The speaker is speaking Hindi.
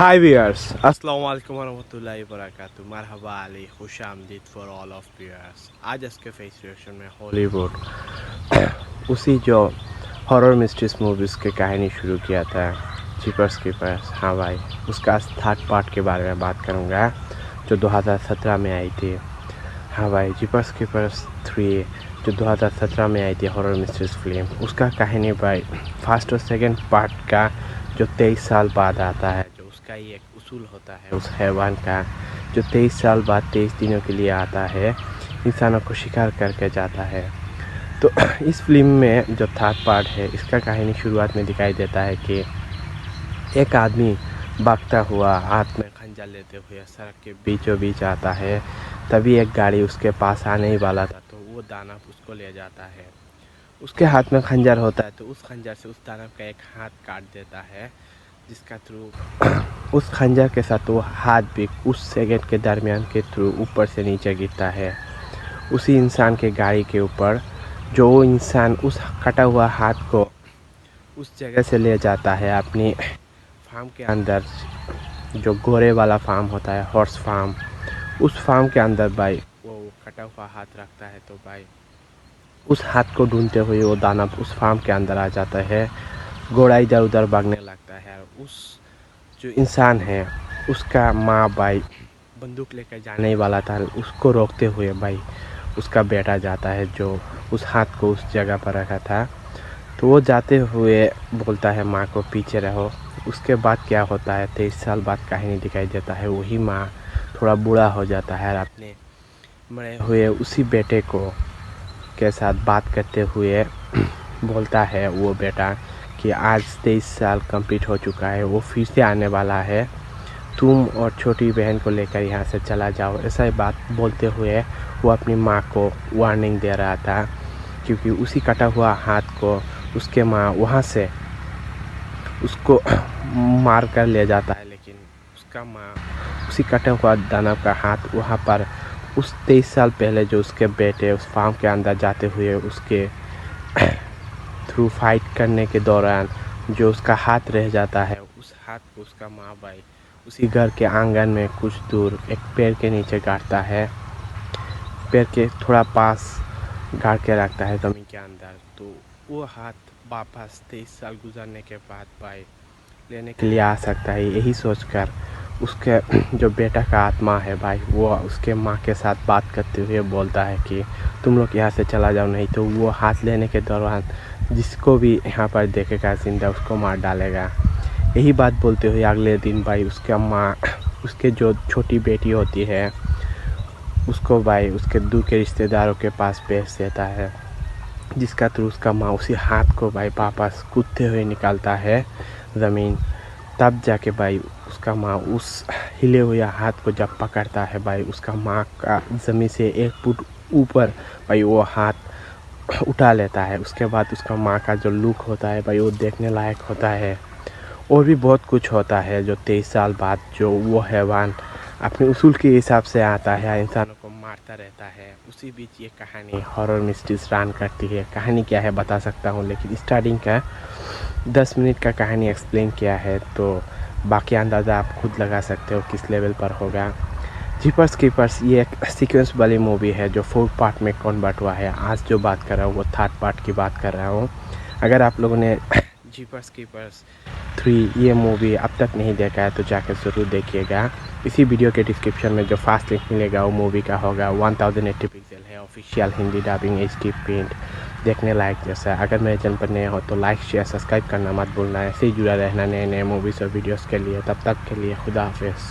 Hi viewers, अस्सलाम वालेकुम वरहमतुल्लाहि वबरकातुहू। मरहबा अली, खुश आमदीद फॉर ऑल ऑफ व्यूअर्स। आज इसके फेस रिएक्शन में हॉलीवुड उसी जो हॉरर मिस्ट्रीज मूवीज़ की कहानी शुरू किया था, जीपर्स कीपर्स। हाँ भाई, उसका थर्ड पार्ट के बारे में बात करूँगा जो 2017 में आई थी। हाँ भाई, जीपर्स कीपर्स 3 जो 2017 में आई थी हॉरर मिस्ट्रीज फिल्म, उसका कहानी भाई फर्स्ट और सेकंड पार्ट का जो 23 साल बाद आता है। जो उसका ही एक उसूल होता है उस हैवान का, जो 23 साल बाद 23 दिनों के लिए आता है, इंसानों को शिकार करके जाता है। तो इस फिल्म में जो थर्ड पार्ट है, इसका कहानी शुरुआत में दिखाई देता है कि एक आदमी भागता हुआ हाथ में खंजर लेते हुए सड़क के बीचों बीच आता है। तभी एक गाड़ी उसके पास आने ही वाला था, तो वो दानव उसको ले जाता है। उसके हाथ में खंजर होता है, तो उस खंजर से उस दानव का एक हाथ काट देता है, जिसका थ्रू उस खंजर के साथ वो हाथ भी उस सेकंड के दरमियान के थ्रू ऊपर से नीचे गिरता है उसी इंसान के गाड़ी के ऊपर। जो वो इंसान उस कटा हुआ हाथ को उस जगह से ले जाता है अपनी फार्म के अंदर, जो घोड़े वाला फार्म होता है, हॉर्स फार्म। उस फार्म के अंदर भाई वो कटा हुआ हाथ रखता है। तो भाई उस हाथ को ढूंढते हुए वो दानव उस फार्म के अंदर आ जाता है। घोड़ा इधर उधर भागने लगता है। उस जो इंसान है उसका माँ भाई बंदूक लेकर जाने ही वाला था, उसको रोकते हुए भाई उसका बेटा जाता है जो उस हाथ को उस जगह पर रखा था। तो वो जाते हुए बोलता है माँ को पीछे रहो। उसके बाद क्या होता है, 23 साल बाद कहानी दिखाई देता है। वही माँ थोड़ा बूढ़ा हो जाता है, अपने मरे हुए उसी बेटे को के साथ बात करते हुए बोलता है वो बेटा कि आज 23 साल कंप्लीट हो चुका है, वो फिर से आने वाला है, तुम और छोटी बहन को लेकर यहाँ से चला जाओ। ऐसा ही बात बोलते हुए वो अपनी माँ को वार्निंग दे रहा था, क्योंकि उसी कटा हुआ हाथ को उसके माँ वहाँ से उसको मार कर ले जाता है। लेकिन उसका माँ उसी कटा हुआ दानव का हाथ वहाँ पर उस 23 साल पहले जो उसके बेटे उस फार्म के अंदर जाते हुए उसके थ्रू फाइट करने के दौरान जो उसका हाथ रह जाता है, उस हाथ को उसका माँ भाई उसी घर के आंगन में कुछ दूर एक पेड़ के नीचे गाड़ता है। पेड़ के थोड़ा पास गाड़ के रखता है ज़मीन के अंदर। तो वो हाथ वापस 23 साल गुजरने के बाद भाई लेने के लिए आ सकता है। यही सोचकर उसके जो बेटा का आत्मा है भाई, वो उसके माँ के साथ बात करते हुए बोलता है कि तुम लोग यहाँ से चला जाओ, नहीं तो वो हाथ लेने के दौरान जिसको भी यहाँ पर देखेगा जिंदा उसको मार डालेगा। यही बात बोलते हुए अगले दिन भाई उसका माँ उसके जो छोटी बेटी होती है उसको भाई उसके दूर के रिश्तेदारों के पास भेज देता है, जिसका थ्रू उसका माँ उसी हाथ को भाई वापस कूदते हुए निकालता है ज़मीन। तब जाके भाई उसका माँ उस हिले हुए हाथ को जब पकड़ता है भाई, उसका माँ का ज़मीन से 1 फुट ऊपर भाई वो हाथ उठा लेता है। उसके बाद उसका माँ का जो लुक होता है भाई वो देखने लायक होता है। और भी बहुत कुछ होता है जो 23 साल बाद जो वो हैवान अपने उसूल के हिसाब से आता है, इंसानों को मारता रहता है। उसी बीच ये कहानी हॉरर मिस्ट्रीज रन करती है। कहानी क्या है बता सकता हूँ, लेकिन स्टार्टिंग का 10 मिनट का कहानी एक्सप्लेन किया है, तो बाकी अंदाज़ा आप खुद लगा सकते हो किस लेवल पर होगा। जीपर्स कीपर्स ये एक सीक्वेंस वाली मूवी है जो 4 पार्ट में कन्वर्ट हुआ है। आज जो बात कर रहा हूँ वो थर्ड पार्ट की बात कर रहा हूँ। अगर आप लोगों ने जीपर्स कीपर्स 3 ये मूवी अब तक नहीं देखा है तो जाकर ज़रूर देखिएगा। इसी वीडियो के डिस्क्रिप्शन में जो फास्ट लिंक मिलेगा वो मूवी का होगा। 1080 पिक्सल है, official Hindi dubbing HD print, देखने लायक जैसा। अगर मेरे चैनल पर नए हो तो लाइक शेयर सब्सक्राइब करना मत भूलना। ऐसे ही जुड़ा रहना नए नए मूवीज़ और वीडियोज़ के लिए। तब तक के लिए खुदा हाफिज़।